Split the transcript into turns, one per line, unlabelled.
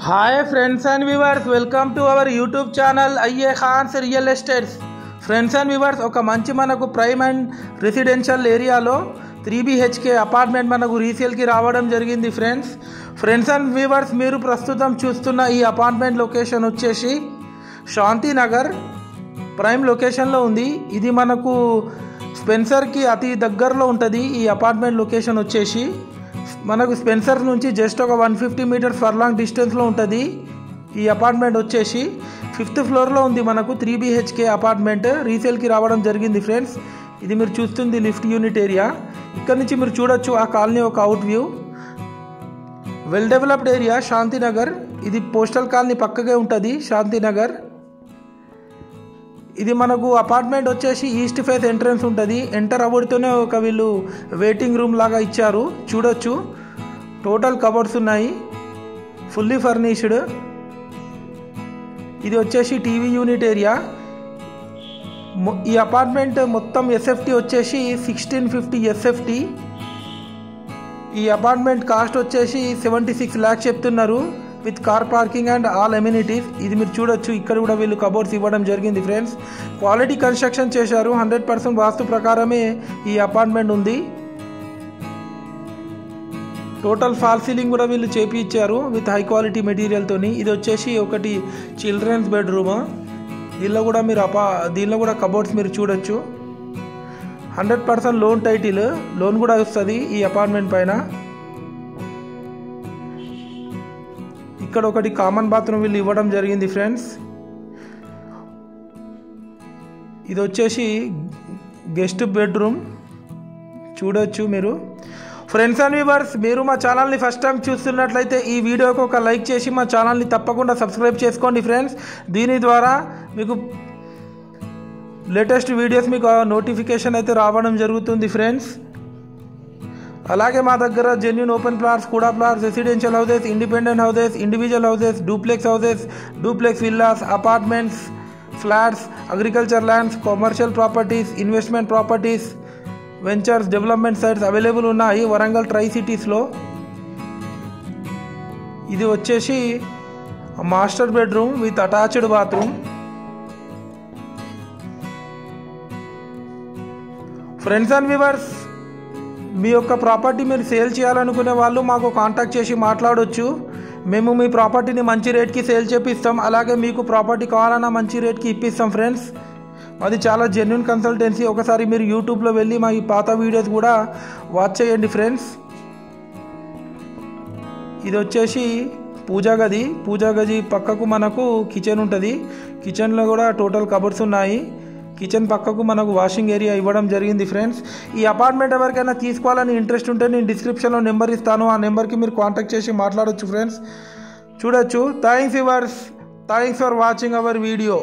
Hi friends and viewers, welcome to our YouTube channel IE Khans Real Estates. Friends and viewers, ఒక మంచి మనకు prime and residential ఏరియాలో 3BHK apartment మనకు రీసేల్కి రావడం జరిగింది. ఫ్రెండ్స్ అండ్ వ్యూవర్స్, మీరు ప్రస్తుతం చూస్తున్న ఈ అపార్ట్మెంట్ లొకేషన్ వచ్చేసి శాంతినగర్ ప్రైమ్ లొకేషన్లో ఉంది. ఇది మనకు స్పెన్సర్కి అతి దగ్గరలో ఉంటుంది. ఈ అపార్ట్మెంట్ లొకేషన్ వచ్చేసి మనకు స్పెన్సర్ నుంచి జస్ట్ ఒక 150 మీటర్స్ ఫర్లాంగ్ డిస్టెన్స్లో ఉంటుంది. ఈ అపార్ట్మెంట్ వచ్చేసి 5th ఫ్లోర్లో ఉంది. మనకు 3BHK అపార్ట్మెంట్ రీసేల్కి రావడం జరిగింది. ఫ్రెండ్స్, ఇది మీరు చూస్తుంది లిఫ్ట్ యూనిట్ ఏరియా. ఇక్కడ నుంచి మీరు చూడొచ్చు ఆ కాలనీ ఒక out view. Well developed area Shantinagar. ఇది పోస్టల్ కాలనీ పక్కగే ఉంటుంది శాంతినగర్. ఇది మనకు అపార్ట్మెంట్ వచ్చేసి ఈస్ట్ ఫేస్ ఎంట్రన్స్ ఉంటుంది. ఎంటర్ అవ్వడితోనే ఒక వీళ్ళు వెయిటింగ్ రూమ్ లాగా ఇచ్చారు. చూడొచ్చు టోటల్ కబోర్డ్స్ ఉన్నాయి, ఫుల్లీ ఫర్నిష్డ్. ఇది వచ్చేసి టీవీ యూనిట్ ఏరియా. ఈ అపార్ట్మెంట్ మొత్తం ఎస్ఎఫ్టీ వచ్చేసి 1650 ఎస్ఎఫ్టీ. ఈ అపార్ట్మెంట్ కాస్ట్ వచ్చేసి 76 lakhs చెప్తున్నారు with car parking and all amenities. ఇది మీరు చూడొచ్చు, ఇక్కడ కూడా వీళ్ళు కబోర్డ్స్ ఇవ్వడం జరిగింది. ఫ్రెండ్స్, క్వాలిటీ కన్స్ట్రక్షన్ చేశారు. 100% వాస్తు ప్రకారమే ఈ అపార్ట్మెంట్ ఉంది. టోటల్ ఫాల్ సీలింగ్ కూడా వీళ్ళు చేపి ఇచ్చారు విత్ హై క్వాలిటీ మెటీరియల్తోని. ఇది వచ్చేసి ఒకటి చిల్డ్రన్స్ బెడ్రూమ్. దీనిలో కూడా మీరు దీనిలో కూడా కబోర్డ్స్ మీరు చూడొచ్చు. 100% లోన్ టైటిల్, లోన్ కూడా వస్తుంది ఈ అపార్ట్మెంట్ పైన. ఇక్కడ ఒకటి కామన్ బాత్రూమ్ వీళ్ళు ఇవ్వడం జరిగింది. ఫ్రెండ్స్, ఇది వచ్చేసి గెస్ట్ బెడ్రూమ్ చూడొచ్చు మీరు. ఫ్రెండ్స్ అండ్ వ్యూవర్స్, మీరు మా ఛానల్ని ఫస్ట్ టైం చూస్తున్నట్లయితే ఈ వీడియోకి ఒక లైక్ చేసి మా ఛానల్ని తప్పకుండా సబ్స్క్రైబ్ చేసుకోండి. ఫ్రెండ్స్, దీని ద్వారా మీకు లేటెస్ట్ వీడియోస్ మీకు నోటిఫికేషన్ అయితే రావడం జరుగుతుంది. ఫ్రెండ్స్, అలాగే మా దగ్గర జెన్యూన్ ఓపెన్ ప్లాట్స్, కూడా plots, residential houses, independent houses, individual houses, duplex villas, apartments, flats, agriculture lands, commercial properties, investment properties, ventures, development sites available ఉన్నాయి వరంగల్ ట్రై సిటీస్లో. ఇది వచ్చేసి master bedroom with attached bathroom. Friends and viewers, మీ యొక్క property మీరు sale చేయాలనుకునే వాళ్ళు మాకు కాంటాక్ట్ చేసి మాట్లాడవచ్చు. మేము మీ ప్రాపర్టీని మంచి రేట్కి సేల్ చేపిస్తాం. అలాగే మీకు ప్రాపర్టీ కావాలన్నా మంచి రేట్కి ఇప్పిస్తాం. ఫ్రెండ్స్, అది చాలా జెన్యూన్ కన్సల్టెన్సీ. ఒకసారి మీరు యూట్యూబ్లో వెళ్ళి మా ఈ పాత వీడియోస్ కూడా వాచ్ చేయండి. ఫ్రెండ్స్, ఇది వచ్చేసి పూజా గది పక్కకు మనకు కిచెన్ ఉంటుంది. కిచెన్లో కూడా టోటల్ కబోర్డ్స్ ఉన్నాయి. కిచెన్ పక్కకు మనకు వాషింగ్ ఏరియా ఇవ్వడం జరిగింది. ఫ్రెండ్స్, ఈ అపార్ట్మెంట్ ఎవరికైనా తీసుకోవాలని ఇంట్రెస్ట్ ఉంటే నేను డిస్క్రిప్షన్లో నెంబర్ ఇస్తాను. ఆ నెంబర్కి మీరు కాంటాక్ట్ చేసి మాట్లాడవచ్చు. ఫ్రెండ్స్, చూడొచ్చు. Thanks for watching our video.